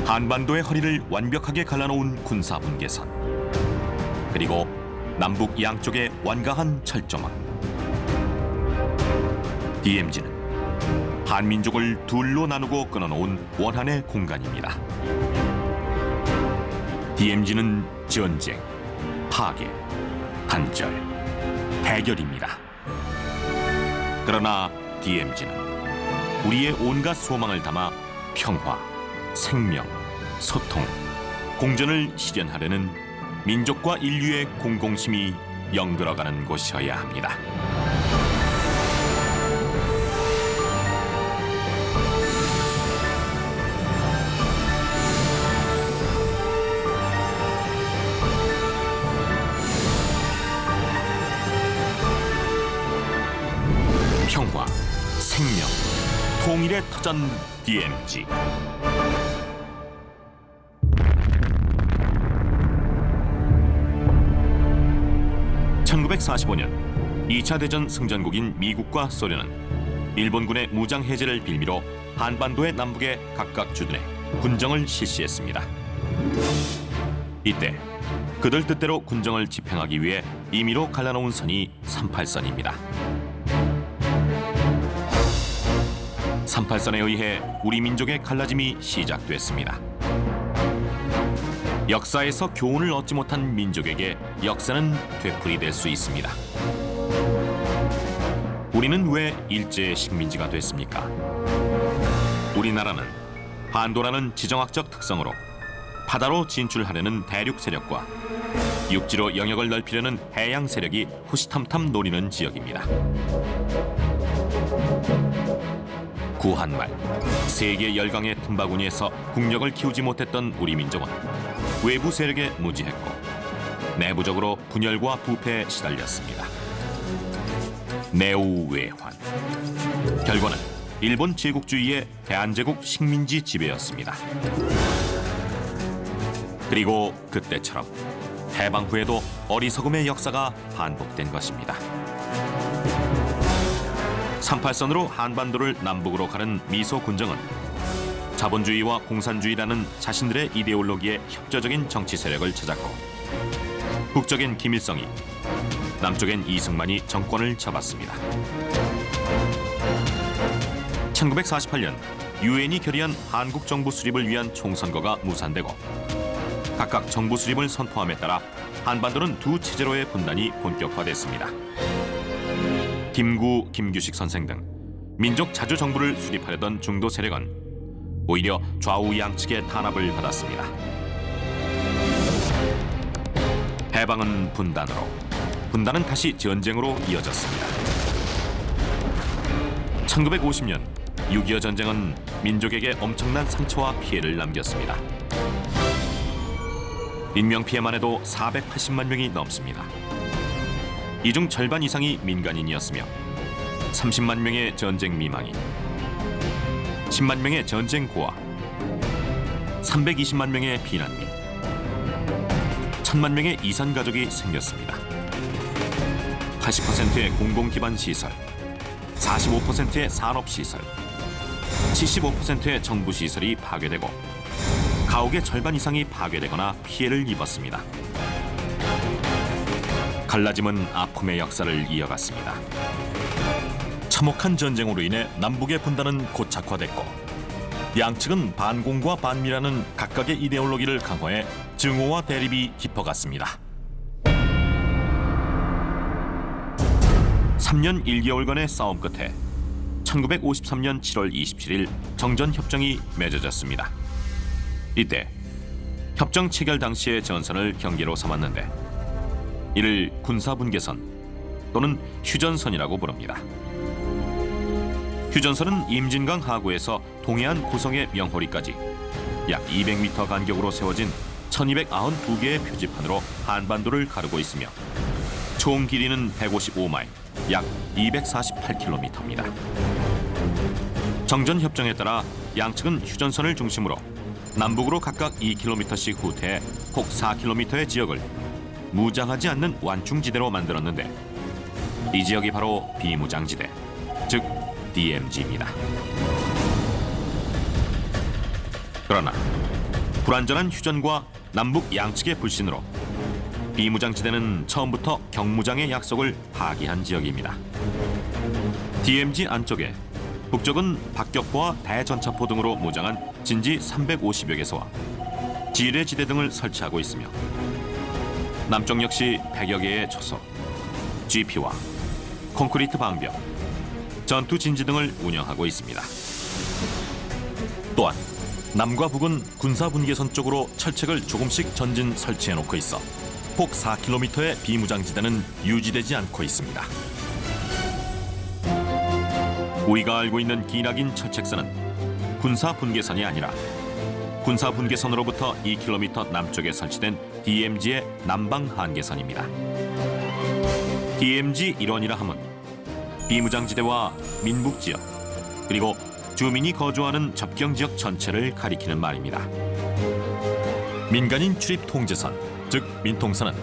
한반도의 허리를 완벽하게 갈라놓은 군사분계선, 그리고 남북 양쪽의 완강한 철조망. DMZ는 한민족을 둘로 나누고 끊어놓은 원한의 공간입니다. DMZ는 전쟁, 파괴, 단절, 대결입니다. 그러나 DMZ는 우리의 온갖 소망을 담아 평화, 생명, 소통, 공존을 실현하려는 민족과 인류의 공공심이 영들어가는 곳이어야 합니다. 평화, 생명, 통일의 터전 DMZ. 1945년 2차 대전 승전국인 미국과 소련은 일본군의 무장 해제를 빌미로 한반도의 남북에 각각 주둔해 군정을 실시했습니다. 이때 그들 뜻대로 군정을 집행하기 위해 임의로 갈라놓은 선이 38선입니다. 38선에 의해 우리 민족의 갈라짐이 시작됐습니다. 역사에서 교훈을 얻지 못한 민족에게 역사는 되풀이될 수 있습니다. 우리는 왜 일제의 식민지가 됐습니까? 우리나라는 반도라는 지정학적 특성으로 바다로 진출하려는 대륙 세력과 육지로 영역을 넓히려는 해양 세력이 호시탐탐 노리는 지역입니다. 구한말 세계 열강의 틈바구니에서 국력을 키우지 못했던 우리 민족은 외부 세력에 무지했고 내부적으로 분열과 부패에 시달렸습니다. 내우외환, 결과는 일본 제국주의의 대한제국 식민지 지배였습니다. 그리고 그때처럼 해방 후에도 어리석음의 역사가 반복된 것입니다. 38선으로 한반도를 남북으로 가른 미소 군정은 자본주의와 공산주의라는 자신들의 이데올로기에 협조적인 정치 세력을 찾았고, 북쪽엔 김일성이, 남쪽엔 이승만이 정권을 잡았습니다. 1948년 유엔이 결의한 한국 정부 수립을 위한 총선거가 무산되고 각각 정부 수립을 선포함에 따라 한반도는 두 체제로의 분단이 본격화됐습니다. 김구, 김규식 선생 등 민족 자주 정부를 수립하려던 중도 세력은 오히려 좌우 양측의 탄압을 받았습니다. 해방은 분단으로, 분단은 다시 전쟁으로 이어졌습니다. 1950년 6.25 전쟁은 민족에게 엄청난 상처와 피해를 남겼습니다. 인명피해만 해도 480만 명이 넘습니다. 이 중 절반 이상이 민간인이었으며 30만 명의 전쟁 미망인, 10만 명의 전쟁 고아, 320만 명의 피난민, 1000만 명의 이산 가족이 생겼습니다. 80%의 공공기반 시설, 45%의 산업시설, 75%의 정부시설이 파괴되고 가옥의 절반 이상이 파괴되거나 피해를 입었습니다. 갈라짐은 아픔의 역사를 이어갔습니다. 참혹한 전쟁으로 인해 남북의 분단은 고착화됐고 양측은 반공과 반미라는 각각의 이데올로기를 강화해 증오와 대립이 깊어갔습니다. 3년 1개월간의 싸움 끝에 1953년 7월 27일 정전협정이 맺어졌습니다. 이때 협정 체결 당시의 전선을 경계로 삼았는데 이를 군사분계선 또는 휴전선이라고 부릅니다. 휴전선은 임진강 하구에서 동해안 고성의 명호리까지 약 200m 간격으로 세워진 1292개의 표지판으로 한반도를 가르고 있으며 총 길이는 155마일, 약 248km입니다. 정전협정에 따라 양측은 휴전선을 중심으로 남북으로 각각 2km씩 후퇴해 폭 4km의 지역을 무장하지 않는 완충지대로 만들었는데 이 지역이 바로 비무장지대, 즉 DMZ입니다. 그러나 불안전한 휴전과 남북 양측의 불신으로 비무장지대는 처음부터 경무장의 약속을 파기한 지역입니다. DMZ 안쪽에 북쪽은 박격포와 대전차포 등으로 무장한 진지 350여 개소와 지뢰지대 등을 설치하고 있으며 남쪽 역시 100여 개의 초소, GP와 콘크리트 방벽, 전투 진지 등을 운영하고 있습니다. 또한 남과 북은 군사 분계선 쪽으로 철책을 조금씩 전진 설치해 놓고 있어 폭 4km의 비무장지대는 유지되지 않고 있습니다. 우리가 알고 있는 기나긴 철책선은 군사 분계선이 아니라 군사 분계선으로부터 2km 남쪽에 설치된 DMZ의 남방 한계선입니다. DMZ 일원이라 함은 비무장지대와 민북지역 그리고 주민이 거주하는 접경지역 전체를 가리키는 말입니다. 민간인 출입 통제선, 즉 민통선은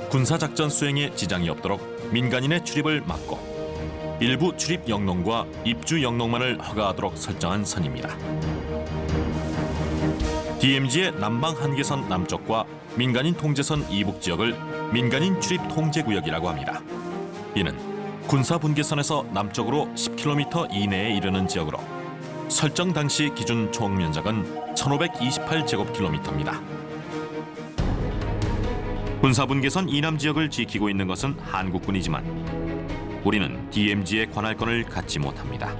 군사작전 수행에 지장이 없도록 민간인의 출입을 막고 일부 출입 영농과 입주 영농만을 허가하도록 설정한 선입니다. DMZ의 남방 한계선 남쪽과 민간인 통제선 이북 지역을 민간인 출입 통제구역이라고 합니다. 이는 군사 분계선에서 남쪽으로 10km 이내에 이르는 지역으로 설정 당시 기준 총 면적은 1528제곱킬로미터입니다. 군사 분계선 이남 지역을 지키고 있는 것은 한국군이지만 우리는 DMZ의 관할권을 갖지 못합니다.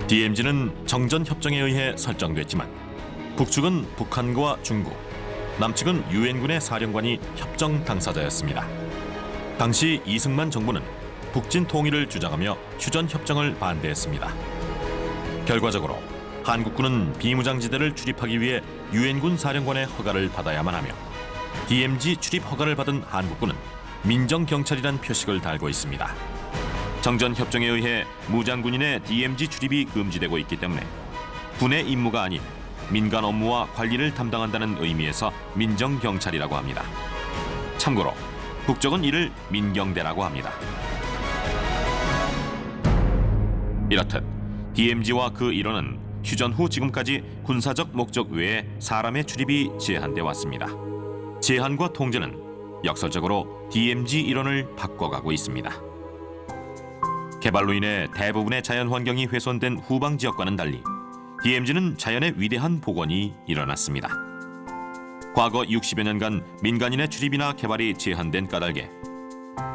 DMZ는 정전협정에 의해 설정됐지만 북측은 북한과 중국, 남측은 유엔군의 사령관이 협정 당사자였습니다. 당시 이승만 정부는 북진 통일을 주장하며 휴전협정을 반대했습니다. 결과적으로 한국군은 비무장지대를 출입하기 위해 유엔군 사령관의 허가를 받아야만 하며 DMZ 출입 허가를 받은 한국군은 민정경찰이란 표식을 달고 있습니다. 정전협정에 의해 무장군인의 DMZ 출입이 금지되고 있기 때문에 군의 임무가 아닌 민간 업무와 관리를 담당한다는 의미에서 민정경찰이라고 합니다. 참고로 북쪽은 이를 민경대라고 합니다. 이렇듯 DMZ와 그 일원은 휴전 후 지금까지 군사적 목적 외에 사람의 출입이 제한돼 왔습니다. 제한과 통제는 역설적으로 DMZ 일원을 바꿔가고 있습니다. 개발로 인해 대부분의 자연환경이 훼손된 후방 지역과는 달리 DMZ는 자연의 위대한 복원이 일어났습니다. 과거 60여 년간 민간인의 출입이나 개발이 제한된 까닭에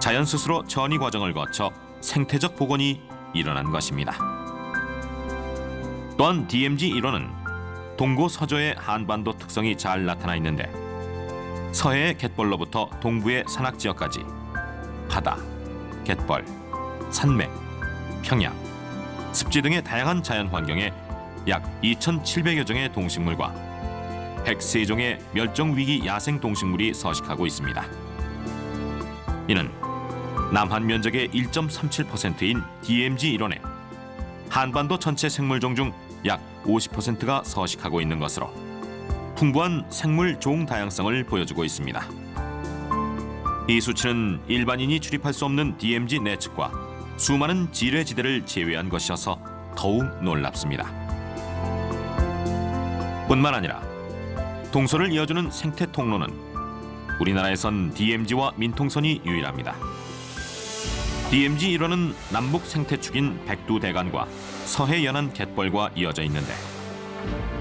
자연 스스로 전이 과정을 거쳐 생태적 복원이 일어난 것입니다. 또한 DMZ 일원은 동고서저의 한반도 특성이 잘 나타나 있는데 서해의 갯벌로부터 동부의 산악지역까지 바다, 갯벌, 산맥, 평야, 습지 등의 다양한 자연환경에 약 2,700여 종의 동식물과 103종의 멸종위기 야생 동식물이 서식하고 있습니다. 이는 남한 면적의 1.37%인 DMZ 일원에 한반도 전체 생물종 중 약 50%가 서식하고 있는 것으로 풍부한 생물 종 다양성을 보여주고 있습니다. 이 수치는 일반인이 출입할 수 없는 DMZ 내측과 수많은 지뢰지대를 제외한 것이어서 더욱 놀랍습니다. 뿐만 아니라 동서를 이어주는 생태 통로는 우리나라에선 DMZ와 민통선이 유일합니다. DMZ 일원은 남북 생태축인 백두대간과 서해 연안 갯벌과 이어져 있는데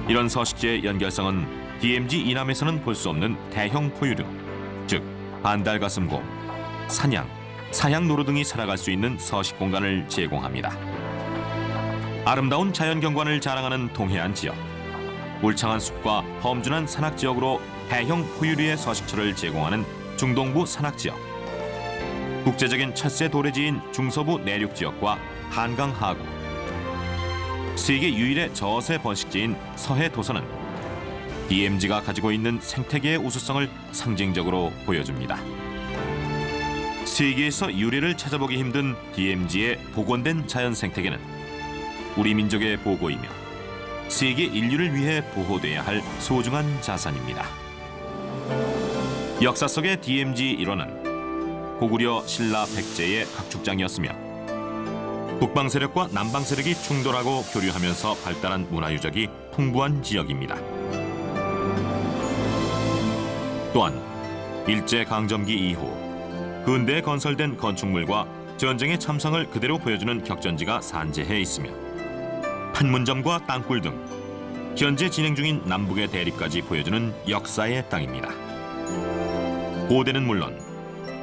이런 서식지의 연결성은 DMZ 이남에서는 볼 수 없는 대형 포유류, 즉 반달가슴곰, 사냥, 사양노루 등이 살아갈 수 있는 서식 공간을 제공합니다. 아름다운 자연경관을 자랑하는 동해안 지역, 울창한 숲과 험준한 산악지역으로 대형 포유류의 서식처를 제공하는 중동부 산악지역, 국제적인 철새 도래지인 중서부 내륙지역과 한강 하구, 세계 유일의 저새 번식지인 서해 도서는 DMZ가 가지고 있는 생태계의 우수성을 상징적으로 보여줍니다. 세계에서 유래를 찾아보기 힘든 DMZ의 복원된 자연 생태계는 우리 민족의 보고이며 세계 인류를 위해 보호돼야 할 소중한 자산입니다. 역사 속의 DMZ 일원은 고구려 신라 백제의 각축장이었으며 북방 세력과 남방 세력이 충돌하고 교류하면서 발달한 문화 유적이 풍부한 지역입니다. 또한 일제강점기 이후 근대에 건설된 건축물과 전쟁의 참상을 그대로 보여주는 격전지가 산재해 있으며 판문점과 땅굴 등 현재 진행 중인 남북의 대립까지 보여주는 역사의 땅입니다. 고대는 물론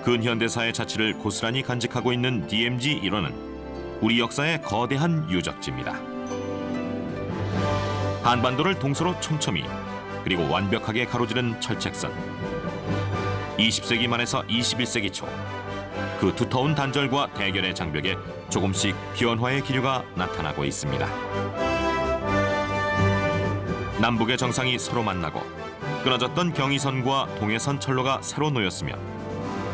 근현대사의 자취를 고스란히 간직하고 있는 DMZ 일원은 우리 역사의 거대한 유적지입니다. 한반도를 동서로 촘촘히 그리고 완벽하게 가로지른 철책선. 20세기 말에서 21세기 초 그 두터운 단절과 대결의 장벽에 조금씩 변화의 기류가 나타나고 있습니다. 남북의 정상이 서로 만나고 끊어졌던 경의선과 동해선 철로가 새로 놓였으며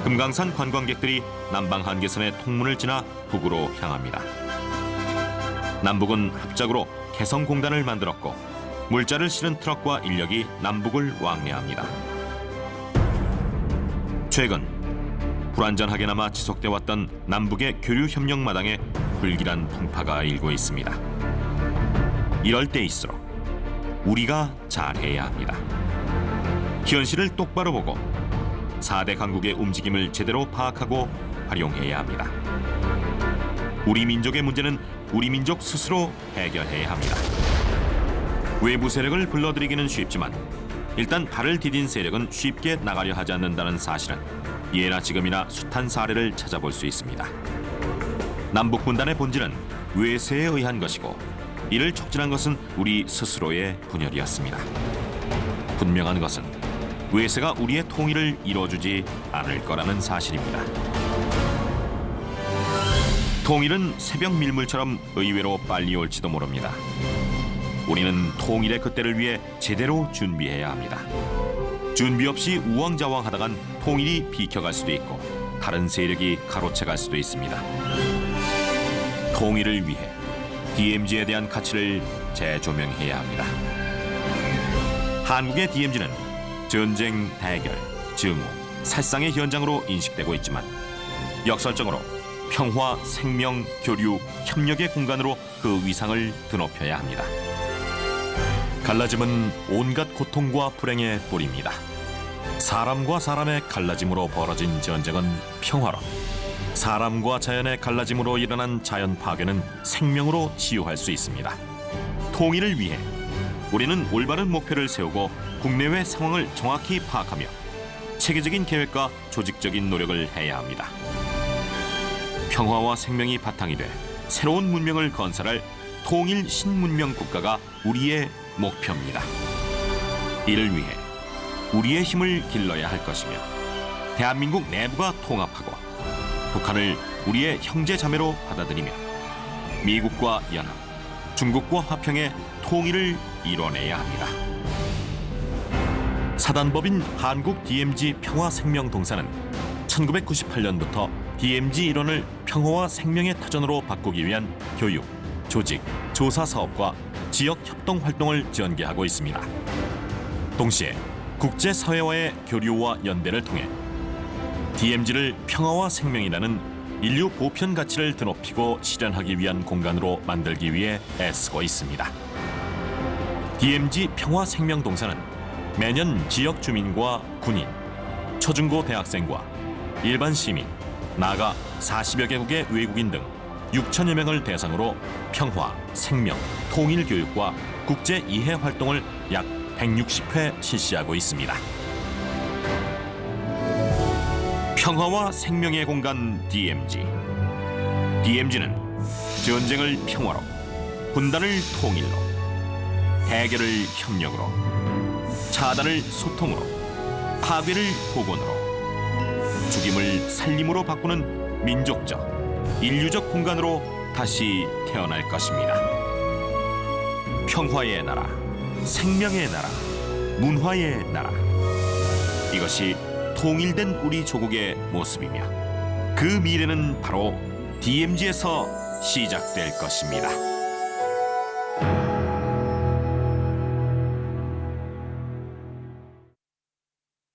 금강산 관광객들이 남방 한계선의 통문을 지나 북으로 향합니다. 남북은 합작으로 개성공단을 만들었고 물자를 실은 트럭과 인력이 남북을 왕래합니다. 최근 불완전하게나마 지속돼 왔던 남북의 교류 협력 마당에 불길한 풍파가 일고 있습니다. 이럴 때일수록 우리가 잘해야 합니다. 현실을 똑바로 보고 4대 강국의 움직임을 제대로 파악하고 활용해야 합니다. 우리 민족의 문제는 우리 민족 스스로 해결해야 합니다. 외부 세력을 불러들이기는 쉽지만 일단 발을 디딘 세력은 쉽게 나가려 하지 않는다는 사실은 예나 지금이나 숱한 사례를 찾아볼 수 있습니다. 남북 분단의 본질은 외세에 의한 것이고 이를 촉진한 것은 우리 스스로의 분열이었습니다. 분명한 것은 외세가 우리의 통일을 이뤄주지 않을 거라는 사실입니다. 통일은 새벽 밀물처럼 의외로 빨리 올지도 모릅니다. 우리는 통일의 그때를 위해 제대로 준비해야 합니다. 준비 없이 우왕좌왕하다간 통일이 비켜갈 수도 있고 다른 세력이 가로채갈 수도 있습니다. 통일을 위해 DMZ에 대한 가치를 재조명해야 합니다. 한국의 DMZ는 전쟁, 대결, 증오, 살상의 현장으로 인식되고 있지만 역설적으로 평화, 생명, 교류, 협력의 공간으로 그 위상을 드높여야 합니다. 갈라짐은 온갖 고통과 불행의 뿌리입니다. 사람과 사람의 갈라짐으로 벌어진 전쟁은 평화로, 사람과 자연의 갈라짐으로 일어난 자연 파괴는 생명으로 치유할 수 있습니다. 통일을 위해 우리는 올바른 목표를 세우고 국내외 상황을 정확히 파악하며 체계적인 계획과 조직적인 노력을 해야 합니다. 평화와 생명이 바탕이 돼 새로운 문명을 건설할 통일 신문명 국가가 우리의 목표입니다. 이를 위해 우리의 힘을 길러야 할 것이며 대한민국 내부가 통합하고 북한을 우리의 형제 자매로 받아들이며 미국과 연합, 중국과 화평의 통일을 이뤄내야 합니다. 사단법인 한국 DMZ 평화생명동사는 1998년부터 DMZ 일원을 평화와 생명의 터전으로 바꾸기 위한 교육, 조직, 조사 사업과 지역 협동 활동을 전개하고 있습니다. 동시에 국제사회와의 교류와 연대를 통해 DMZ를 평화와 생명이라는 인류 보편 가치를 드높이고 실현하기 위한 공간으로 만들기 위해 애쓰고 있습니다. DMZ 평화생명동사는 매년 지역 주민과 군인, 초중고 대학생과 일반 시민, 나아가 40여 개국의 외국인 등 6천여 명을 대상으로 평화, 생명, 통일 교육과 국제 이해 활동을 약 160회 실시하고 있습니다. 평화와 생명의 공간 DMZ. DMZ는 전쟁을 평화로, 분단을 통일로, 대결을 협력으로, 차단을 소통으로, 파괴를 복원으로, 죽임을 살림으로 바꾸는 민족적, 인류적 공간으로 다시 태어날 것입니다. 평화의 나라, 생명의 나라, 문화의 나라. 이것이 통일된 우리 조국의 모습이며 그 미래는 바로 DMZ에서 시작될 것입니다.